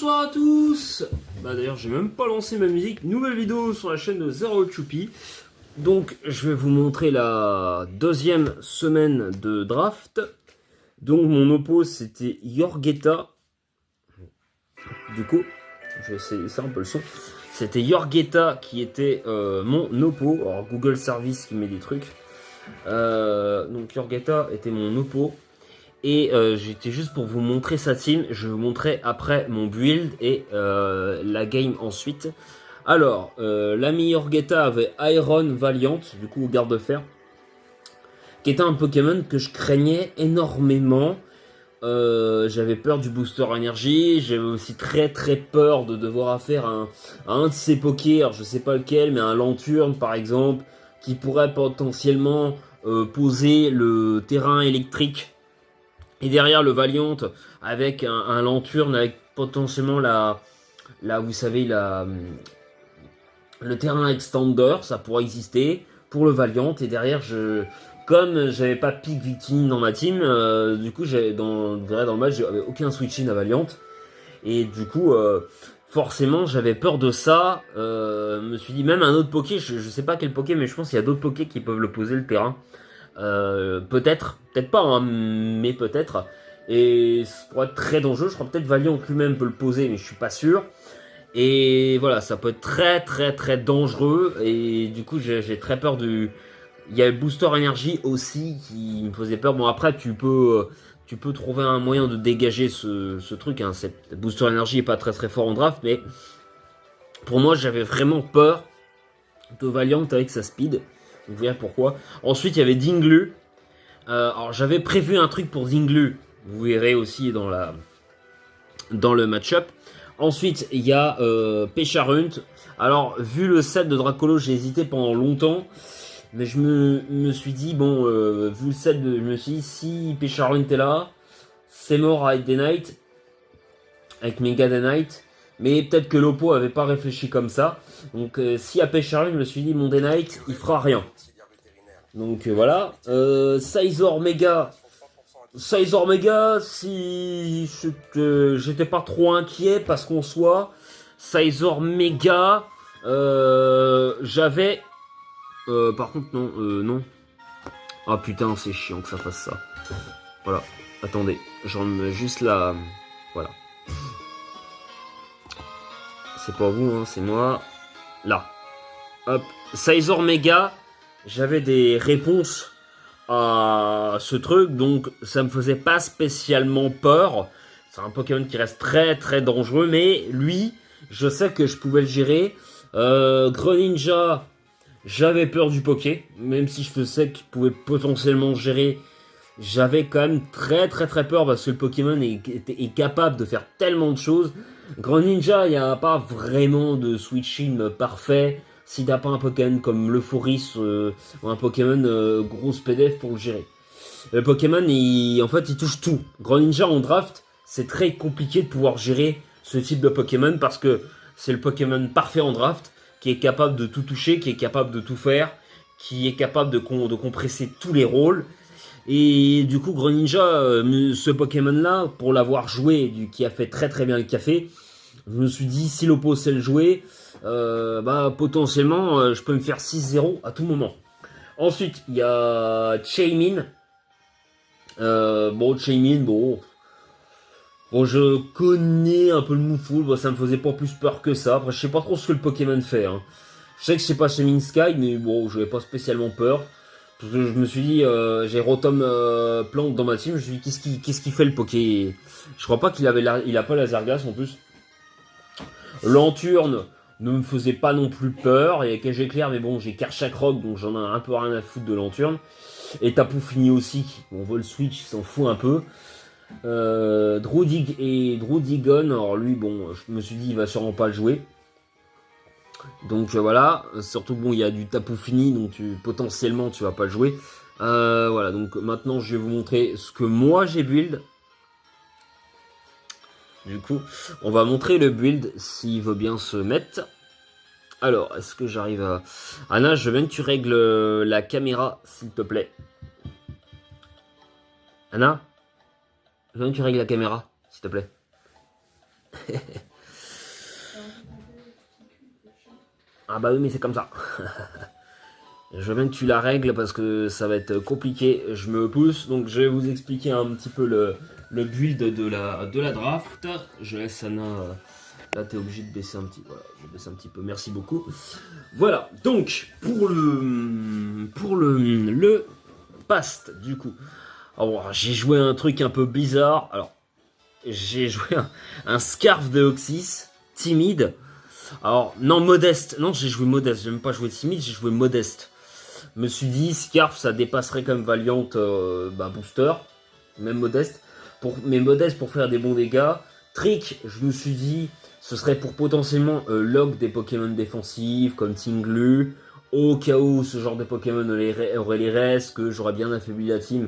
Bonsoir à tous. D'ailleurs j'ai même pas lancé ma musique. Nouvelle vidéo sur la chaîne de Zero Choupi. Donc je vais vous montrer la deuxième semaine de draft. Donc mon oppo c'était Yorgeta. Du coup je vais essayer ça un peu le son. C'était Yorgeta qui était mon oppo. Alors Google Service qui met des trucs. Donc Yorgeta était mon oppo. Et j'étais juste pour vous montrer sa team. Je vais vous montrer après mon build et la game ensuite. Alors, l'ami Yorgeta avait Iron Valiant, du coup garde de fer, qui était un Pokémon que je craignais énormément. J'avais peur du booster énergie, j'avais aussi très peur de devoir affaire à un de ces Pokés, alors je sais pas lequel, mais un Lanturne par exemple, qui pourrait potentiellement poser le terrain électrique. Et derrière le Valiant, avec un Lanturne, avec potentiellement vous savez, le terrain extender, ça pourrait exister pour le Valiant. Et derrière, comme j'avais pas pick Victini dans ma team, du coup, dans le match, j'avais aucun switch-in à Valiant. Et du coup, forcément, j'avais peur de ça. Me suis dit, même un autre Poké, je sais pas quel Poké, mais je pense qu'il y a d'autres Pokés qui peuvent le poser le terrain. Peut-être pas, hein, mais peut-être. Et ça pourrait être très dangereux. Je crois peut-être Valiant lui-même peut le poser, mais je suis pas sûr. Et voilà, ça peut être très dangereux. Et du coup, j'ai très peur du. Il y a le booster énergie aussi qui me faisait peur. Bon, après, tu peux trouver un moyen de dégager ce truc. Hein. Le booster énergie est pas très fort en draft, mais pour moi, j'avais vraiment peur de Valiant avec sa speed. Vous verrez pourquoi. Ensuite, il y avait Dinglu. Alors, j'avais prévu un truc pour Dinglu. Vous verrez aussi dans le match-up. Ensuite, il y a Pecharunt. Alors, vu le set de Dracolo, j'ai hésité pendant longtemps. Mais je me suis dit, bon, vu le set, je me suis dit, si Pecharunt est là, c'est mort avec Day Knight. Avec Mega Day Knight. Mais peut-être que l'Oppo avait pas réfléchi comme ça. Donc, si à Pecharunt, je me suis dit, mon Day Knight, il fera rien. Donc, voilà. Sizor Mega. Sizor Mega, si j'étais pas trop inquiet parce qu'en soit, Sizor Mega, j'avais... par contre, non, non. Ah putain, c'est chiant que ça fasse ça. Voilà, attendez, j'en mets juste là. Voilà. C'est pas vous, hein, c'est moi. Là. Hop. Sizor Mega, j'avais des réponses à ce truc, donc ça me faisait pas spécialement peur. C'est un Pokémon qui reste très dangereux, mais lui, je sais que je pouvais le gérer. Greninja, j'avais peur du Poké, même si je sais qu'il pouvait potentiellement gérer. J'avais quand même très peur parce que le Pokémon est capable de faire tellement de choses. Greninja, il n'y a pas vraiment de switching parfait. Si t'as pas un Pokémon comme l'Euphoris ou un Pokémon grosse PDF pour le gérer. Le Pokémon, en fait, il touche tout. Greninja en draft, c'est très compliqué de pouvoir gérer ce type de Pokémon parce que c'est le Pokémon parfait en draft, qui est capable de tout toucher, qui est capable de tout faire, qui est capable de compresser tous les rôles. Et du coup, Greninja, ce Pokémon-là, pour l'avoir joué, qui a fait très bien le café, je me suis dit, si l'oppo sait le jouer, potentiellement, je peux me faire 6-0 à tout moment. Ensuite, il y a Chaymin. Chaymin, je connais un peu le Moufou, ça me faisait pas plus peur que ça. Après, je sais pas trop ce que le Pokémon fait. Hein. Je sais que c'est pas Chaymin Sky, mais bon, j'avais pas spécialement peur. Parce que je me suis dit, j'ai Rotom Plante dans ma team, je me suis dit, qu'est-ce qu'il fait le Poké? Je crois pas qu'il a pas Lazargas en plus. Lanturne ne me faisait pas non plus peur. Il y a Cage Éclair, mais bon, j'ai Karchak Rock, donc j'en ai un peu rien à foutre de Lanturne. Et Tapu Fini aussi, on voit le switch, il s'en fout un peu. Drowdigon, alors lui, bon, je me suis dit, il va sûrement pas le jouer. Donc voilà, surtout bon, il y a du Tapu Fini, donc potentiellement tu vas pas le jouer. Voilà, donc maintenant je vais vous montrer ce que moi j'ai build. Du coup, on va montrer le build s'il veut bien se mettre. Alors, est-ce que j'arrive à... Anna, je veux bien que tu règles la caméra, s'il te plaît. Anna, je veux bien que tu règles la caméra, s'il te plaît. Ah bah oui, mais c'est comme ça. Je veux bien que tu la règles parce que ça va être compliqué. Je me pousse, donc je vais vous expliquer un petit peu le build de la draft. Je laisse Anna. Là, t'es obligé de baisser un petit. Voilà, je vais baisser un petit peu. Merci beaucoup. Voilà. Donc pour le past du coup. Alors, j'ai joué un truc un peu bizarre. Alors, j'ai joué un Scarf de Oxys timide. Alors, non, modeste. Non, j'ai joué modeste. J'ai même pas joué timide, j'ai joué modeste. Je me suis dit, Scarf, ça dépasserait comme Valiant booster. Même modeste. Mais modeste pour faire des bons dégâts. Trick, je me suis dit, ce serait pour potentiellement lock des Pokémon défensifs comme Tinglu. Au cas où ce genre de Pokémon aurait les restes, que j'aurais bien affaibli la team.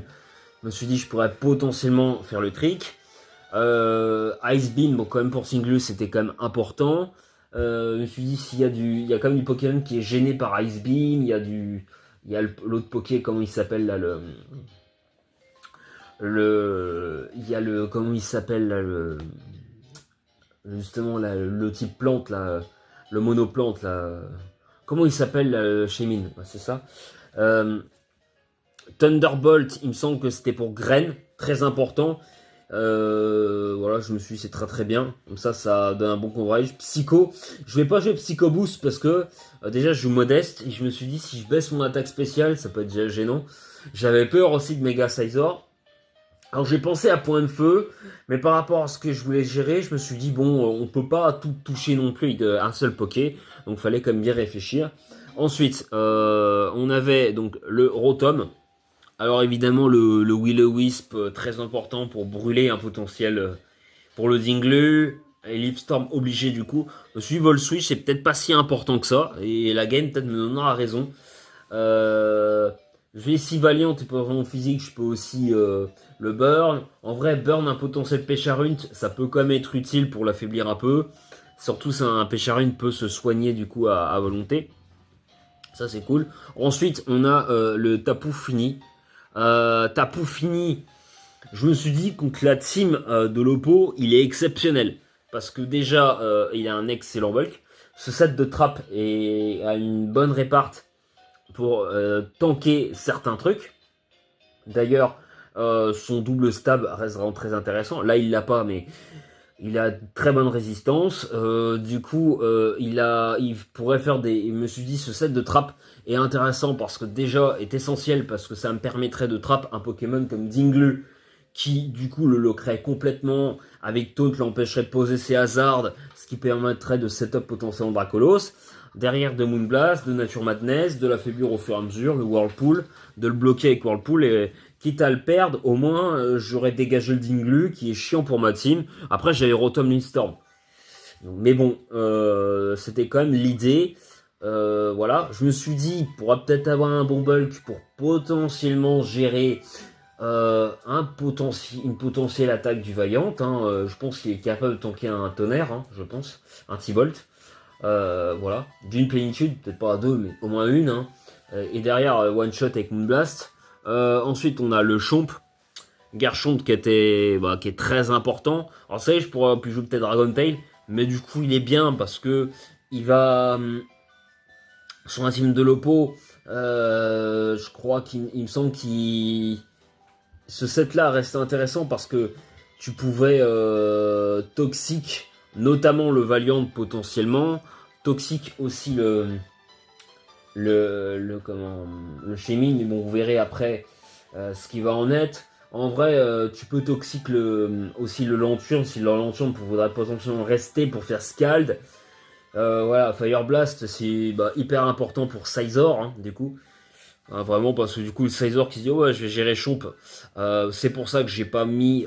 Je me suis dit, je pourrais potentiellement faire le trick. Ice Beam, bon, quand même pour Tinglu, c'était quand même important. Je me suis dit, il y a quand même du Pokémon qui est gêné par Ice Beam, il y a l'autre Poké, comment il s'appelle là, comment il s'appelle là, justement là, le type plante là, le monoplante là, comment il s'appelle là, chez Mine, ouais, c'est ça. Thunderbolt, il me semble que c'était pour Graine, très important. Voilà, je me suis dit c'est très très bien. Comme ça donne un bon coverage. Psycho, je vais pas jouer Psycho Boost parce que déjà je joue modeste et je me suis dit si je baisse mon attaque spéciale, ça peut être déjà gênant. J'avais peur aussi de Mega Sizor. Alors j'ai pensé à point de feu, mais par rapport à ce que je voulais gérer, je me suis dit bon, on peut pas tout toucher non plus avec un seul Poké, donc fallait quand même bien réfléchir. Ensuite, on avait donc le Rotom. Alors évidemment le Will-O-Wisp, très important pour brûler un potentiel pour le Dinglu. Et Leafstorm obligé du coup. Je me suis dit Vol Switch c'est peut-être pas si important que ça. Et la game peut-être me donnera raison. Je vais si Valiant et pour mon physique je peux aussi le Burn. En vrai Burn un potentiel Pecharunt ça peut quand même être utile pour l'affaiblir un peu. Surtout si un Pecharunt peut se soigner du coup à volonté. Ça c'est cool. Ensuite on a le Tapu Fini. Tapu Fini, je me suis dit contre la team de l'Oppo, il est exceptionnel. Parce que déjà, il a un excellent bulk. Ce set de trap a une bonne réparte pour tanker certains trucs. D'ailleurs, son double stab reste vraiment très intéressant. Là, il l'a pas, mais il a très bonne résistance. Du coup, il pourrait faire des. Je me suis dit, ce set de trap est intéressant parce que déjà est essentiel parce que ça me permettrait de trap un Pokémon comme Dinglu qui du coup le lockerait complètement. Avec Taunt l'empêcherait de poser ses hazards, ce qui permettrait de setup potentiellement Dracolos. Derrière de Moonblast, de Nature Madness, de l'affaiblir au fur et à mesure, le Whirlpool, de le bloquer avec Whirlpool et quitte à le perdre, au moins j'aurais dégagé le Dinglu qui est chiant pour ma team. Après j'avais Rotom Lindstorm. Mais bon, c'était quand même l'idée. Voilà, je me suis dit, il pourra peut-être avoir un bon bulk pour potentiellement gérer une potentielle attaque du Valiant. Hein. Je pense qu'il est capable de tanker un tonnerre, hein, je pense, un T-Bolt. Voilà, d'une plénitude, peut-être pas à deux, mais au moins une. Hein. Et derrière, one shot avec Moonblast. Ensuite, on a le Chomp. Garchomp qui est très important. Alors, ça y est, je pourrais plus jouer peut-être Dragon Tail, mais du coup, il est bien parce que il va. Sur un team de l'Oppo, je crois qu'il me semble qu'il. Ce set-là reste intéressant parce que tu pouvais toxique, notamment le Valiant potentiellement, toxique aussi le Shaymin, mais bon, vous verrez après ce qui va en être. En vrai, tu peux toxique aussi le Lanturn, si le Lanturn voudrait potentiellement rester pour faire Scald. Voilà, Fire Blast, c'est hyper important pour Sizor, hein, du coup. Hein, vraiment, parce que du coup, le Sizor qui se dit, oh, ouais, je vais gérer Chomp. C'est pour ça que j'ai pas mis,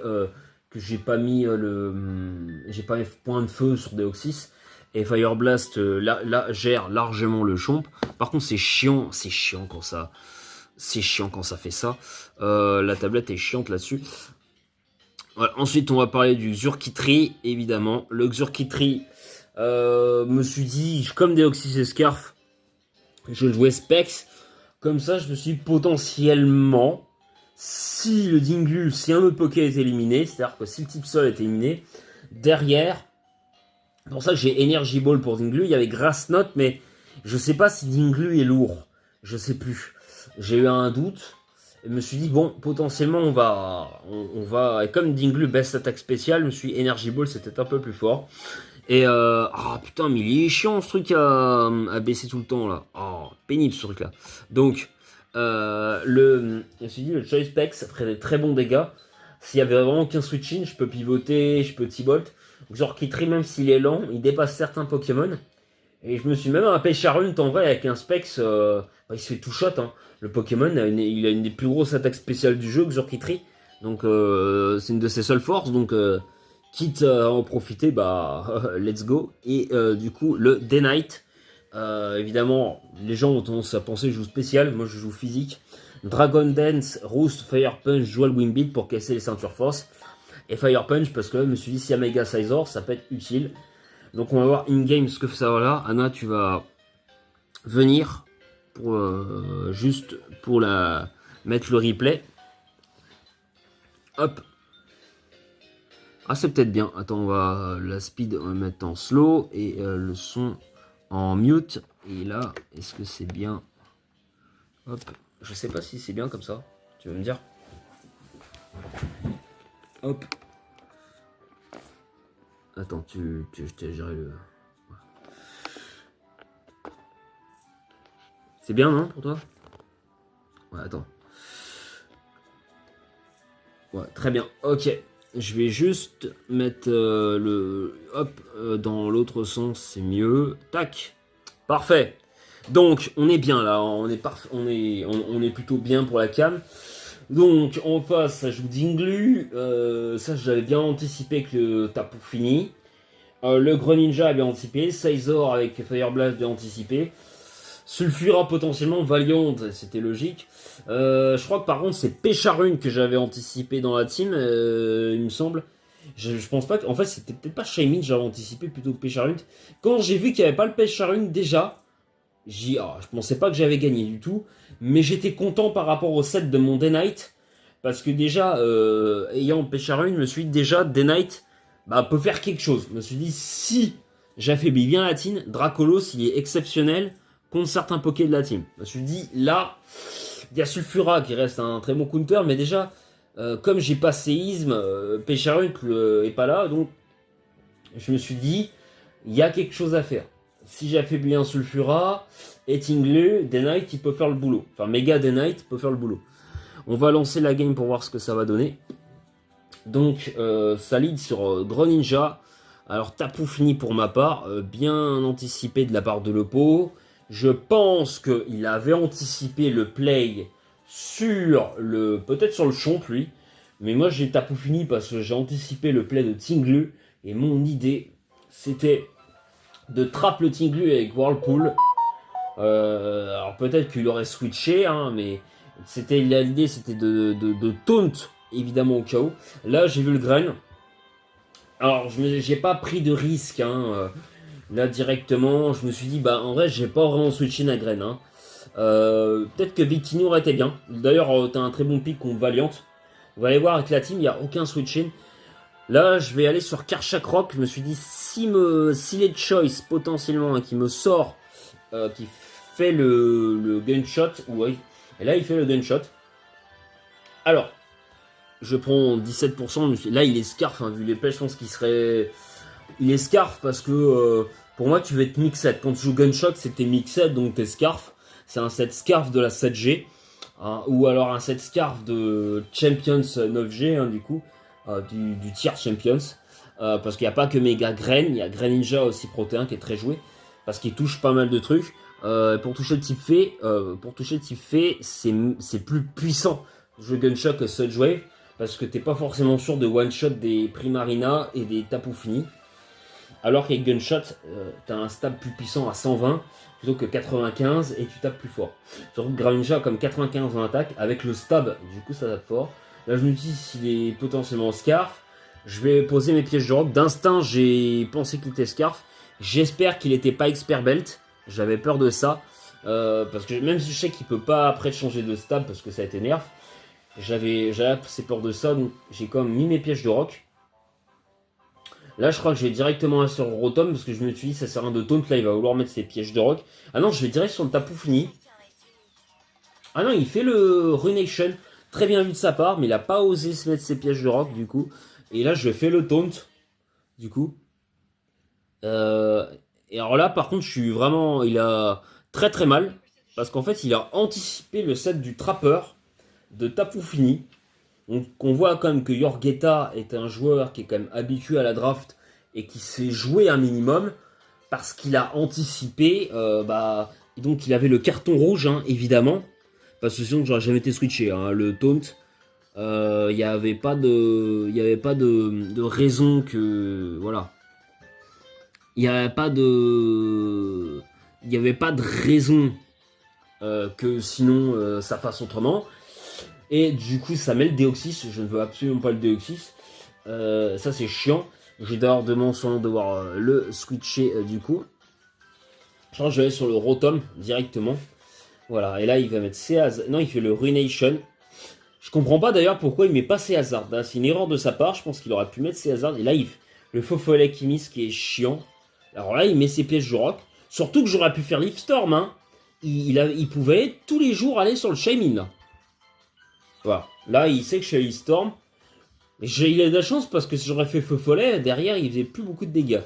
j'ai pas mis point de feu sur Deoxys. Et Fire Blast, là, gère largement le Chomp. Par contre, c'est chiant quand ça. C'est chiant quand ça fait ça. La tablette est chiante là-dessus. Voilà. Ensuite, on va parler du Xurkitree, évidemment. Le Xurkitree, me suis dit, comme Deoxys et Scarf, je jouais Specs. Comme ça, je me suis dit, potentiellement, si le Dinglu, si un autre Poké est éliminé, c'est-à-dire que si le type sol est éliminé, derrière, C'est pour ça que j'ai Energy Ball pour Dinglu. Il y avait Grass Knot, mais je sais pas si Dinglu est lourd. Je sais plus. J'ai eu un doute. Je me suis dit, bon, potentiellement, on va, et comme Dinglu baisse attaque spéciale, je me suis dit, Energy Ball, c'était un peu plus fort. Et, ah putain, mais il est chiant ce truc à baisser tout le temps, là. Oh, pénible ce truc-là. Donc, je me suis dit, le Choice Spec, ça ferait des très bons dégâts. S'il y avait vraiment aucun switch-in, je peux pivoter, je peux T-Bolt. Genre, Kitri, même s'il est lent, il dépasse certains Pokémon. Et je me suis même rappelé Charunt en vrai avec un Specs, il se fait tout shot. Hein. Le Pokémon, il a une des plus grosses attaques spéciales du jeu, Xurkitree. Donc c'est une de ses seules forces. Donc quitte à en profiter, bah let's go. Et du coup, le Day Knight. Évidemment, les gens ont tendance à penser que je joue spécial. Moi, je joue physique. Dragon Dance, Roost, Fire Punch, Dual Wimbit pour casser les ceintures force. Et Fire Punch parce que là, je me suis dit, si y a Mega Sizor, ça peut être utile. Donc on va voir in-game ce que ça va là. Anna, tu vas venir pour juste pour la mettre le replay. Hop. Ah, c'est peut-être bien. Attends, on va la speed on va mettre en slow et le son en mute. Et là, est-ce que c'est bien? Hop. Je sais pas si c'est bien comme ça. Tu vas me dire. Hop. Attends, je t'ai géré le... C'est bien, non, pour toi? Ouais, attends. Ouais, très bien. Ok. Je vais juste mettre le... Hop, dans l'autre sens, c'est mieux. Tac. Parfait. Donc, on est bien, là. On est plutôt bien pour la cam. Donc, en face, ça joue Dinglu. Ça, j'avais bien anticipé que le Tapu Fini. Le Greninja a bien anticipé. Sizor avec Fire Blast bien anticipé. Sulfura potentiellement. Valiant, c'était logique. Je crois que par contre, c'est Pecharune que j'avais anticipé dans la team, il me semble. Je pense pas que. En fait, c'était peut-être pas Shaymin, j'avais anticipé plutôt Pecharune. Quand j'ai vu qu'il n'y avait pas le Pecharune déjà. Je pensais pas que j'avais gagné du tout, mais j'étais content par rapport au set de mon Day Knight, parce que déjà, ayant Pecharune, je me suis dit déjà, Day Knight peut faire quelque chose. Je me suis dit, si j'affaiblis bien la team, Dracolos, il est exceptionnel contre certains Pokés de la team. Je me suis dit, là, il y a Sulfura qui reste un très bon counter, mais déjà, comme j'ai pas séisme, Pecharune est pas là, donc je me suis dit, il y a quelque chose à faire. Si j'affaiblis un Sulfura, et Tinglu, Day Knight, il peut faire le boulot. Enfin, Mega Day Knight peut faire le boulot. On va lancer la game pour voir ce que ça va donner. Donc, ça lead sur Greninja. Alors, Tapu Fini pour ma part, bien anticipé de la part de Lepo. Je pense qu'il avait anticipé le play peut-être sur le champ, lui. Mais moi, j'ai Tapu Fini parce que j'ai anticipé le play de Tinglu. Et mon idée, c'était de trap le Tinglu avec Whirlpool. Alors peut-être qu'il aurait switché, hein, mais l'idée c'était de taunt évidemment au cas où. Là j'ai vu le grain. Alors j'ai pas pris de risque, hein, là directement. Je me suis dit en vrai j'ai pas vraiment switché la graine. Hein. Peut-être que Victini aurait été bien. D'ailleurs t'as un très bon pick contre Valiant. Vous allez voir avec la team il n'y a aucun switch-in. Là, je vais aller sur Karchak Rock. Je me suis dit, s'il est choice potentiellement, qui me sort, qui fait le gunshot, ouais, et là, il fait le gunshot. Alors, je prends 17%. Là, il est scarf, hein, vu les plays, je pense qu'il serait. Il est scarf parce que pour moi, tu veux être mixed. Quand tu joues gunshot, c'est tes mixed, donc t'es scarf. C'est un set scarf de la 7G. Hein, ou alors un set scarf de Champions 9G, hein, du coup. Du tier champions parce qu'il n'y a pas que Mega Grain, il y a Greninja aussi Pro T1 qui est très joué parce qu'il touche pas mal de trucs. Pour toucher le type fée, c'est plus puissant le Gunshot que Surge Wave parce que t'es pas forcément sûr de one shot des Primarina et des Tapu Fini, alors qu'avec Gunshot t'as un stab plus puissant à 120 plutôt que 95 et tu tapes plus fort. Surtout que Greninja comme 95 en attaque avec le stab, du coup ça tape fort. Là, je me dis s'il est potentiellement Scarf. Je vais poser mes pièges de rock. D'instinct, j'ai pensé qu'il était Scarf. J'espère qu'il n'était pas Expert Belt. J'avais peur de ça. Parce que même si je sais qu'il peut pas après changer de stab parce que ça a été nerf, j'avais assez peur de ça. Donc j'ai quand même mis mes pièges de rock. Là, je crois que je vais directement aller sur Rotom parce que je me suis dit, ça sert à rien de taunt. Là, il va vouloir mettre ses pièges de rock. Ah non, je vais direct sur le Tapu Fini. Ah non, il fait le Runation. Très bien vu de sa part, mais il a pas osé se mettre ses pièges de rock du coup. Et là, je fais le taunt du coup. Euh, et alors là, par contre, je suis vraiment. Il a très très mal. Parce qu'en fait, il a anticipé le set du Trapper de Tapu Fini. Donc on voit quand même que Yorgeta est un joueur qui est quand même habitué à la draft et qui sait jouer un minimum parce qu'il a anticipé, et donc il avait le carton rouge hein, évidemment, parce que sinon j'aurais jamais été switché. Hein, le taunt, il n'y avait pas de raison que voilà, il n'y avait pas de raison que sinon ça fasse autrement. Et du coup, ça met le Deoxys. Je ne veux absolument pas le Deoxys. Ça, c'est chiant. J'ai d'ailleurs demandé sans devoir le switcher du coup. Je crois que je vais aller sur le Rotom directement. Voilà. Et là, il va mettre Céhazard. Non, il fait le Ruination. Je comprends pas d'ailleurs pourquoi il met pas Céhazard. C'est une erreur de sa part. Je pense qu'il aurait pu mettre Céhazard. Et là, il fait le Faux-Follet Kimis qui est chiant. Alors là, il met ses pièges de rock. Surtout que j'aurais pu faire Leaf Storm. Hein. Il pouvait tous les jours aller sur le Shaymin là. Voilà. Là, il sait que je suis à Storm. Il a de la chance parce que si j'aurais fait feu follet, derrière, il faisait plus beaucoup de dégâts.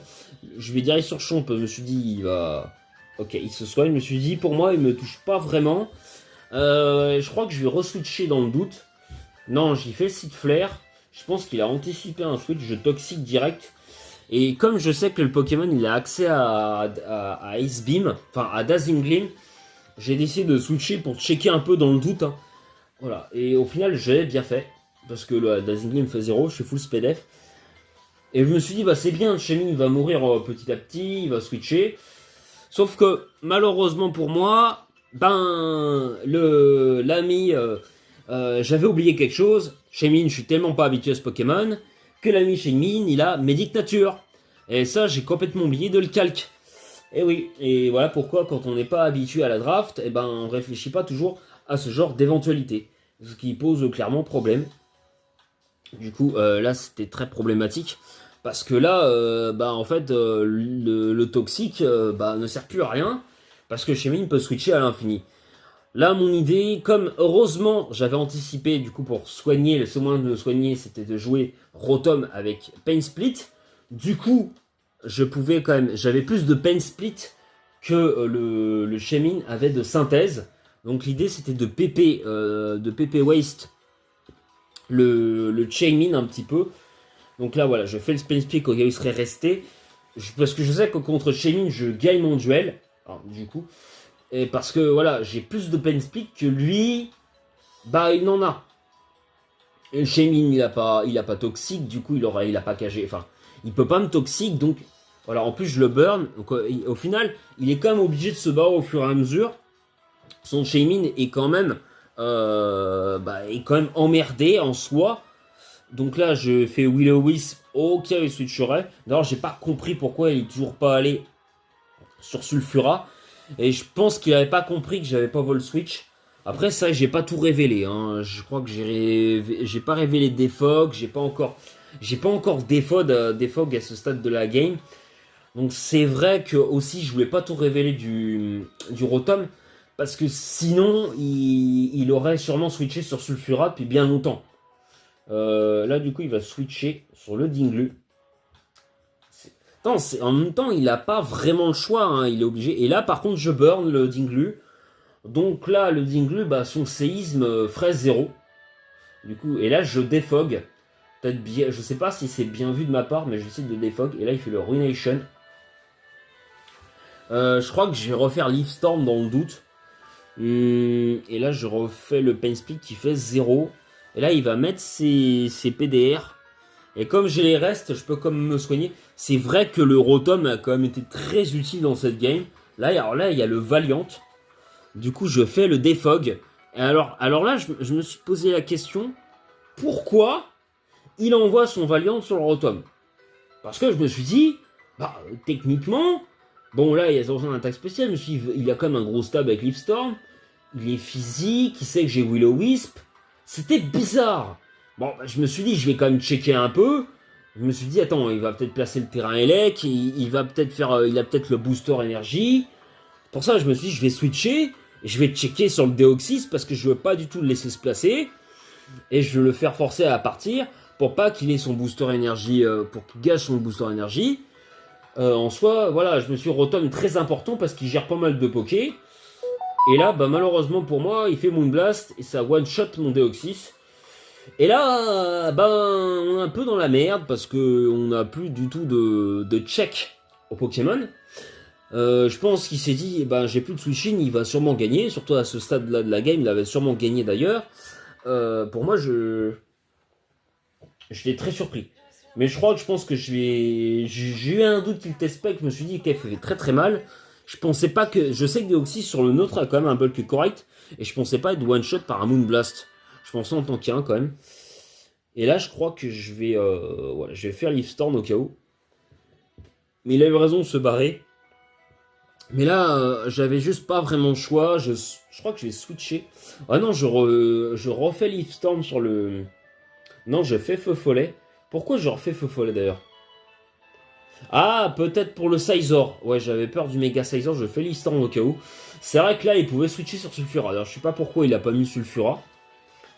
Je vais direct sur Chomp. Je me suis dit, il va. Ok, il se soigne. Je me suis dit, pour moi, il me touche pas vraiment. Je crois que je vais re-switcher dans le doute. Non, j'ai fait Seed Flare. Je pense qu'il a anticipé un switch. Je toxique direct. Et comme je sais que le Pokémon, il a accès à Ice Beam, enfin à Dazzling Gleam, j'ai décidé de switcher pour checker un peu dans le doute. Hein. Voilà, et au final, j'ai bien fait. Parce que le Dazzling Gleam fait 0, je suis full SPDF. Et je me suis dit, bah c'est bien, Shaymin va mourir petit à petit, il va switcher. Sauf que, malheureusement pour moi, l'ami, j'avais oublié quelque chose. Shaymin, je suis tellement pas habitué à ce Pokémon, que l'ami Shaymin, il a Médic Nature. Et ça, j'ai complètement oublié de le calque. Et oui, et voilà pourquoi, quand on n'est pas habitué à la draft, on réfléchit pas toujours à ce genre d'éventualité. Ce qui pose clairement problème. Du coup, là, c'était très problématique. Parce que là, en fait, le toxique ne sert plus à rien. Parce que Shaymin peut switcher à l'infini. Là, mon idée, comme heureusement, j'avais anticipé, du coup, pour soigner, le seul moyen de le soigner, c'était de jouer Rotom avec Pain Split. Du coup, je pouvais quand même, j'avais plus de Pain Split que le Shaymin avait de synthèse. Donc l'idée c'était de PP waste le Shaymin un petit peu. Donc là voilà, je fais le Pain Split quand il serait resté. Parce que je sais que contre Shaymin je gagne mon duel. Alors, du coup. Et parce que voilà, j'ai plus de Pain Split que lui. Il n'en a. Et Shaymin il a pas toxique, du coup il a pas cagé. Enfin, il peut pas me toxique, donc voilà, en plus je le burn. Donc, au final, il est quand même obligé de se barrer au fur et à mesure. Son Shaymin est quand même emmerdé en soi. Donc là, je fais Will-O-Wisp. Ok, il switcherait. D'ailleurs, j'ai pas compris pourquoi il est toujours pas allé sur Sulfura. Et je pense qu'il avait pas compris que j'avais pas vol switch. Après ça, j'ai pas tout révélé. Hein. Je crois que j'ai pas révélé des fogs. J'ai pas encore des fogs à ce stade de la game. Donc c'est vrai que aussi je voulais pas tout révéler du Rotom. Parce que sinon, il aurait sûrement switché sur Sulfura depuis bien longtemps. Là, du coup, il va switcher sur le Dinglu. En même temps, il n'a pas vraiment le choix. Hein, il est obligé. Et là, par contre, je burn le Dinglu. Donc là, le Dinglu, son séisme fraise 0. Du coup, et là, je défog. Peut-être bien. Je sais pas si c'est bien vu de ma part, mais j'essaie de défog. Et là, il fait le Ruination. Je crois que je vais refaire Leaf Storm dans le doute. Et là, je refais le Pain Split qui fait 0. Et là, il va mettre ses PDR. Et comme j'ai les restes, je peux comme me soigner. C'est vrai que le Rotom a quand même été très utile dans cette game. Là, il y a le Valiant. Du coup, je fais le Defog. Et alors là, je me suis posé la question. Pourquoi il envoie son Valiant sur le Rotom? Parce que je me suis dit, techniquement, bon là, il y a son attaque spéciale. Je me suis dit, il a quand même un gros stab avec Leaf Storm. Il est physique, il sait que j'ai Will-O-Wisp. C'était bizarre. Bon, je me suis dit, je vais quand même checker un peu. Je me suis dit, attends, il va peut-être placer le terrain Elec, il va peut-être faire, il a peut-être le booster énergie. Pour ça, je me suis dit, je vais switcher, et je vais checker sur le Deoxys, parce que je veux pas du tout le laisser se placer, et je veux le faire forcer à partir, pour pas qu'il ait son booster énergie, pour qu'il gâche son booster énergie. En soi, voilà, je me suis Rotom très important, parce qu'il gère pas mal de Poké. Et là, bah, malheureusement pour moi, il fait Moonblast, et ça one-shot mon Deoxys. Et là, ben, on est un peu dans la merde parce que on n'a plus du tout de check au Pokémon. Je pense qu'il s'est dit, ben, j'ai plus de Switch-in, il va sûrement gagner, surtout à ce stade-là de la game, il avait sûrement gagné d'ailleurs. Pour moi, j'étais très surpris. Mais je pense que j'ai eu un doute qu'il teste pas, que je me suis dit qu'elle fait très très mal. Je pensais pas que, je sais que Deoxys sur le nôtre a quand même un bulk correct, et je pensais pas être one-shot par un Moonblast. Je pensais en tant qu'un quand même. Et là, je crois que je vais faire Leaf Storm au cas où. Mais il a eu raison de se barrer. Mais là, j'avais juste pas vraiment le choix. Je crois que je vais switcher. Ah non, je refais Leaf Storm sur le... Non, je fais Feu Follet. Pourquoi je refais Feu Follet d'ailleurs? Ah, peut-être pour le Scizor. Ouais, j'avais peur du méga Scizor, je fais Leaf Storm au cas où. C'est vrai que là, il pouvait switcher sur Sulfura. Alors, je sais pas pourquoi il a pas mis Sulfura.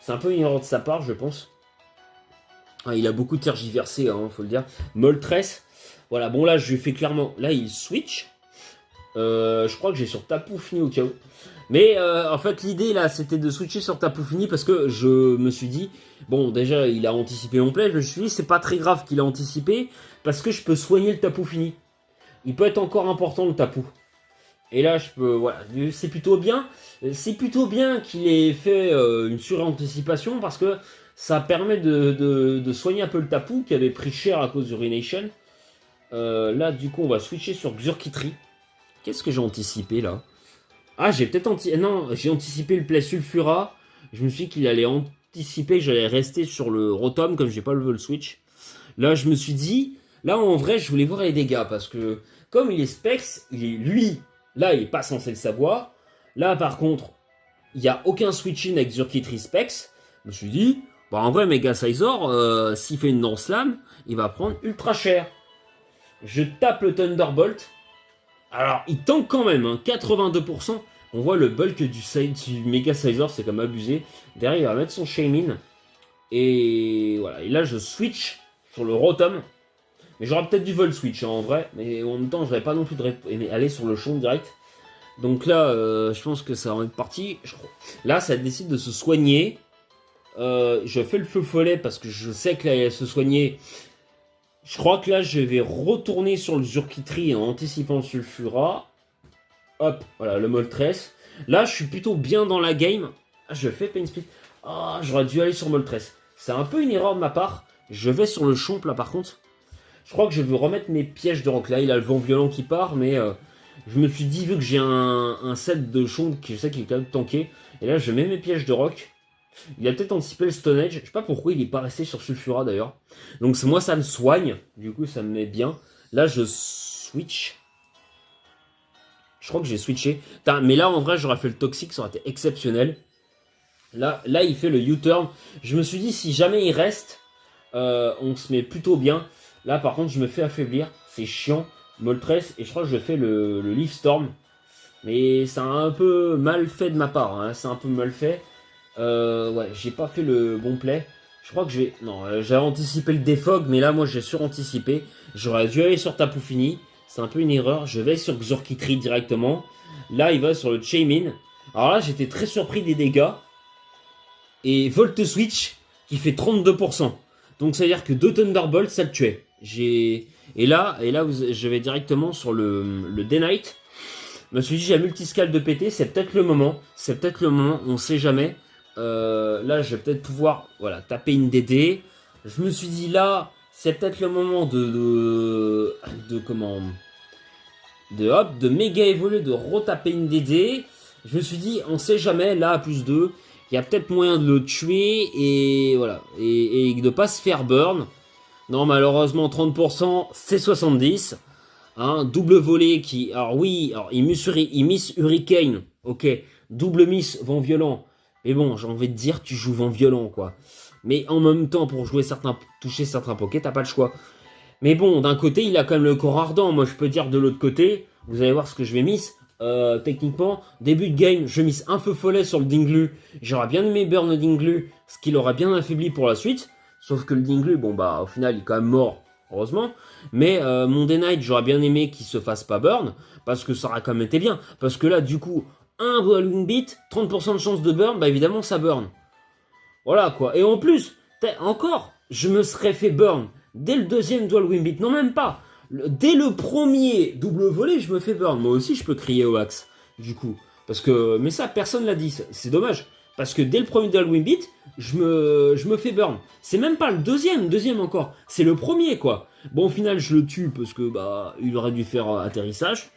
C'est un peu une erreur de sa part, je pense. Ah, il a beaucoup tergiversé, hein, faut le dire. Moltres. Voilà, bon là, je lui fais clairement... Là, il switch. Je crois que j'ai sur Tapu Fini au cas où. Mais en fait, l'idée, là, c'était de switcher sur Tapu Fini parce que je me suis dit... Bon, déjà, il a anticipé mon play. Je me suis dit, c'est pas très grave qu'il a anticipé parce que je peux soigner le Tapu Fini. Il peut être encore important, le Tapu. Et là, je peux, voilà, c'est plutôt bien. C'est plutôt bien qu'il ait fait une suranticipation parce que ça permet de soigner un peu le Tapu qui avait pris cher à cause du Ruination. Là, du coup, on va switcher sur Xurkitree. Qu'est-ce que j'ai anticipé là? Ah, j'ai peut-être non, j'ai anticipé le play Sulfura. Je me suis dit qu'il allait anticiper que j'allais rester sur le Rotom comme j'ai pas levé le switch. Là, je me suis dit, là en vrai, je voulais voir les dégâts parce que comme il est Specs, il est lui. Là, il n'est pas censé le savoir. Là, par contre, il n'y a aucun switch-in avec Xurkitree Specs. Je me suis dit, bah, en vrai, Mega Scizor, s'il fait une non-slam, il va prendre ultra cher. Je tape le Thunderbolt. Alors, il tank quand même, hein, 82%. On voit le bulk du Mega Scizor, c'est comme abusé. Derrière, il va mettre son Shaymin. Et voilà, et là, je switch sur le Rotom. Mais j'aurais peut-être du vol switch hein, en vrai, mais en même temps j'aurais pas non plus aller sur le champ direct. Donc là, je pense que ça va être parti. Là, ça décide de se soigner. Je fais le feu follet parce que je sais que là, il va se soigner. Je crois que là, je vais retourner sur le Xurkitree en anticipant le Sulfura. Hop, voilà, le Moltres. Là, je suis plutôt bien dans la game. Ah, je fais Pain Split. Ah, j'aurais dû aller sur Moltres. C'est un peu une erreur de ma part. Je vais sur le Chomp là par contre. Je crois que je veux remettre mes pièges de rock. Là, il a le vent violent qui part, mais je me suis dit, vu que j'ai un set de Chomp qui je sais qu'il est quand même tanké, et là, je mets mes pièges de rock. Il a peut-être anticipé le Stone Edge. Je sais pas pourquoi il est pas resté sur Sulfura d'ailleurs. Donc moi, ça me soigne. Du coup, ça me met bien. Là, je switch. Je crois que j'ai switché. Mais là, en vrai, j'aurais fait le Toxic, ça aurait été exceptionnel. Là, il fait le U-turn. Je me suis dit, si jamais il reste, on se met plutôt bien. Là, par contre, je me fais affaiblir. C'est chiant. Moltres. Et je crois que je fais le Leaf Storm. Mais c'est un peu mal fait de ma part. Hein. C'est un peu mal fait. Ouais, j'ai pas fait le bon play. Je crois que je vais... Non, j'avais anticipé le Defog. Mais là, moi, j'ai suranticipé. J'aurais dû aller sur Tapu Fini. C'est un peu une erreur. Je vais sur Xurkitree directement. Là, il va sur le Shaymin. Alors là, j'étais très surpris des dégâts. Et Volt Switch qui fait 32%. Donc ça veut dire que 2 Thunderbolts, ça le tuait. Et là je vais directement sur le Day Knight. Je me suis dit, j'ai un multiscale de péter, c'est peut-être le moment. On sait jamais. Là, je vais peut-être pouvoir taper une DD. Je me suis dit, là, c'est peut-être le moment de méga évoluer, de retaper une DD. Je me suis dit, on sait jamais, là, à plus 2, il y a peut-être moyen de le tuer et voilà. Et de pas se faire burn. Non, malheureusement, 30%, c'est 70. Hein, double volée qui... Alors oui, il miss Hurricane. Ok, double miss vent violent. Mais bon, j'ai envie de dire, tu joues vent violent, quoi. Mais en même temps, pour toucher certains pokés, t'as pas le choix. Mais bon, d'un côté, il a quand même le corps ardent. Moi, je peux dire de l'autre côté, vous allez voir ce que je vais miss. Techniquement, début de game, je miss un feu follet sur le Dinglu. J'aurais bien aimé burn le Dinglu, ce qui l'aurait bien affaibli pour la suite. Sauf que le Dinglu, bon bah, au final, il est quand même mort, heureusement. Mais mon Day Knight, j'aurais bien aimé qu'il se fasse pas burn, parce que ça aurait quand même été bien. Parce que là, du coup, un Dual Wing Beat, 30% de chance de burn, bah évidemment, ça burn. Voilà quoi. Et en plus, encore, je me serais fait burn dès le deuxième Dual Wing Beat. Non, même pas. Dès le premier double volet, je me fais burn. Moi aussi, je peux crier au axe, du coup. Parce que, mais ça, personne l'a dit. C'est dommage. Parce que dès le premier Dual Wing Beat, je me fais burn. C'est même pas le deuxième encore. C'est le premier, quoi. Bon, au final, je le tue parce que, bah, il aurait dû faire atterrissage.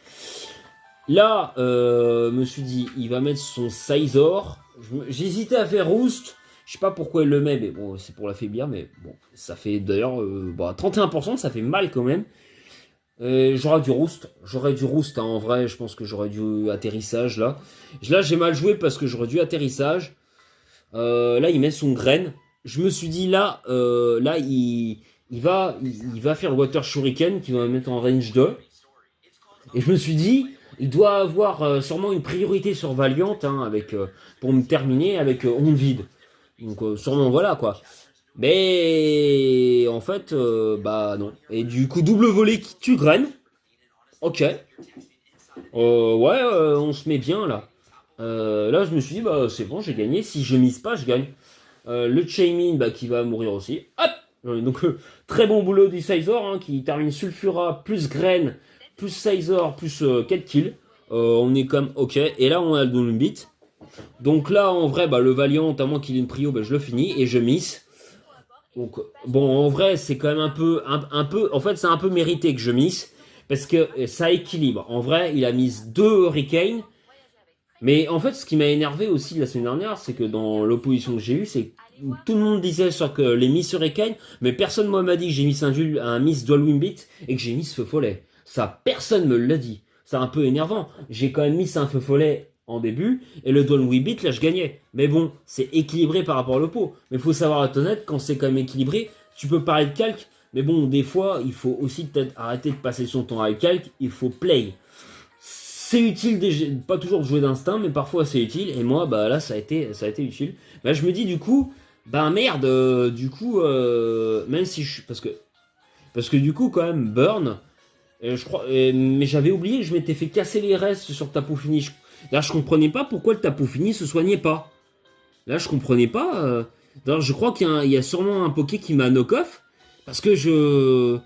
Là, me suis dit, il va mettre son Sizor. J'hésitais à faire Roost. Je sais pas pourquoi il le met, mais bon, c'est pour l'affaiblir. Mais bon, ça fait d'ailleurs, bah, 31%, ça fait mal quand même. J'aurais dû roost, hein, en vrai, je pense que j'aurais dû atterrissage là. Là, j'ai mal joué parce que j'aurais dû atterrissage. Là, il met son graine. Je me suis dit là, il va faire le Water Shuriken qui va mettre en range 2. Et je me suis dit, il doit avoir sûrement une priorité sur Valiant, hein, avec, pour me terminer avec onde vide. Donc sûrement voilà quoi. Mais en fait, bah non. Et du coup, double volet qui tue graine. Ok. Ouais, on se met bien là. Là, je me suis dit, bah c'est bon, j'ai gagné. Si je mise pas, je gagne. Le Chaimin, bah, qui va mourir aussi. Hop. Donc, très bon boulot du Sizor, hein, qui termine Sulfura, plus graine, plus Sizor, plus 4 kills. On est comme ok. Et là, on a le Double Beat. Donc là, en vrai, bah, le Valiant, à moins qu'il ait une prio, bah, je le finis et je miss. Donc, bon, en vrai, c'est quand même un peu, en fait, c'est un peu mérité que je miss, parce que ça équilibre. En vrai, il a mis 2 Hurricanes, mais en fait, ce qui m'a énervé aussi la semaine dernière, c'est que dans l'opposition que j'ai eue, c'est que tout le monde disait sur que les miss Hurricane, mais personne moi m'a dit que j'ai mis un miss Dual Wing Beat et que j'ai mis feu follet. Ça, personne me l'a dit. C'est un peu énervant. J'ai quand même mis un feu follet en début, et le Dual Wing Beat, là, je gagnais. Mais bon, c'est équilibré par rapport au pot. Mais il faut savoir être honnête, quand c'est quand même équilibré, tu peux parler de calque, mais bon, des fois, il faut aussi peut-être arrêter de passer son temps avec calque, il faut play. C'est utile, pas toujours de jouer d'instinct, mais parfois c'est utile, et moi, bah là, ça a été utile. Bah, je me dis, du coup, bah merde, du coup, même si je... Parce que du coup, quand même, Burn, je crois, mais j'avais oublié, je m'étais fait casser les restes sur Tapu Fini. Là, je comprenais pas pourquoi le Tapu Fini se soignait pas. Là, je comprenais pas. D'ailleurs, je crois qu'il y a sûrement un Poké qui m'a knock-off. Parce que je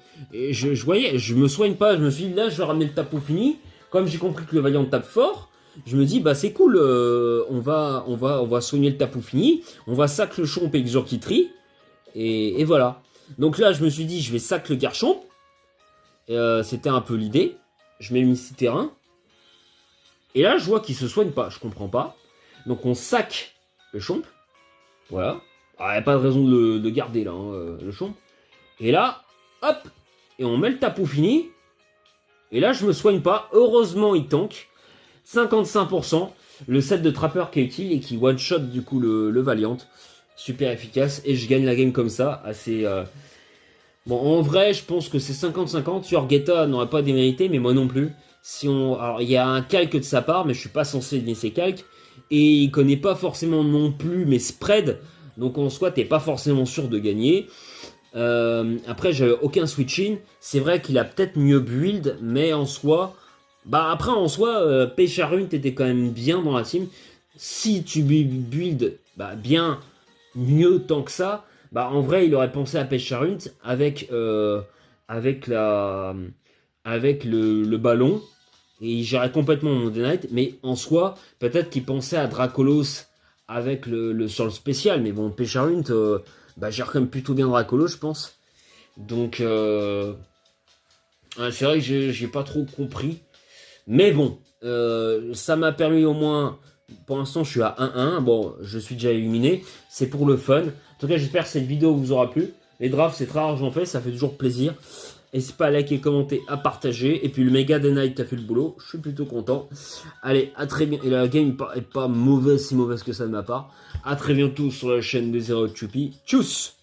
voyais, je me soigne pas. Je me suis dit, là, je vais ramener le Tapu Fini. Comme j'ai compris que le Valiant tape fort, je me dis, bah c'est cool, on va soigner le Tapu Fini. On va sac le Chomp et Xurkitree. Et voilà. Donc là, je me suis dit, je vais sac le Garchomp. C'était un peu l'idée. Je mets le Misty Terrain. Et là, je vois qu'il se soigne pas. Je comprends pas. Donc on sac le Chomp. Voilà. Il n'y a pas de raison de le garder là, hein, le Chomp. Et là, hop. Et on met le Tapu Fini. Et là, je me soigne pas. Heureusement, il tank. 55%. Le set de Trapper qui est utile et qui one-shot du coup le Valiant. Super efficace. Et je gagne la game comme ça. Assez... Bon, en vrai, je pense que c'est 50-50. Yorgeta n'aurait pas démérité, mais moi non plus. Alors, il y a un calque de sa part, mais je suis pas censé donner ses calques. Et il connaît pas forcément non plus mes spreads. Donc en soi, t'es pas forcément sûr de gagner. Après, j'ai aucun switch-in. C'est vrai qu'il a peut-être mieux build, mais en soi... Bah après, en soi, Pecharunt était quand même bien dans la team. Si tu build bah, bien mieux tant que ça, bah en vrai, il aurait pensé à Pecharunt avec le ballon. Et il gérait complètement mon Day Knight. Mais en soi, peut-être qu'il pensait à Dracolos avec sur le spécial. Mais bon, Pecharunt... bah, gère quand même plutôt bien Dracolo, je pense. Donc, c'est vrai que j'ai pas trop compris. Mais bon, ça m'a permis au moins... Pour l'instant, je suis à 1-1. Bon, je suis déjà éliminé. C'est pour le fun. En tout cas, j'espère que cette vidéo vous aura plu. Les drafts, c'est très rare, j'en fais. Ça fait toujours plaisir. N'hésitez pas à liker, commenter, à partager. Et puis le Mega Day Night a fait le boulot. Je suis plutôt content. Allez, à très bien. Et la game est pas mauvaise, si mauvaise que ça de ma part. À très bientôt sur la chaîne de Zero Chupi. Tchuss!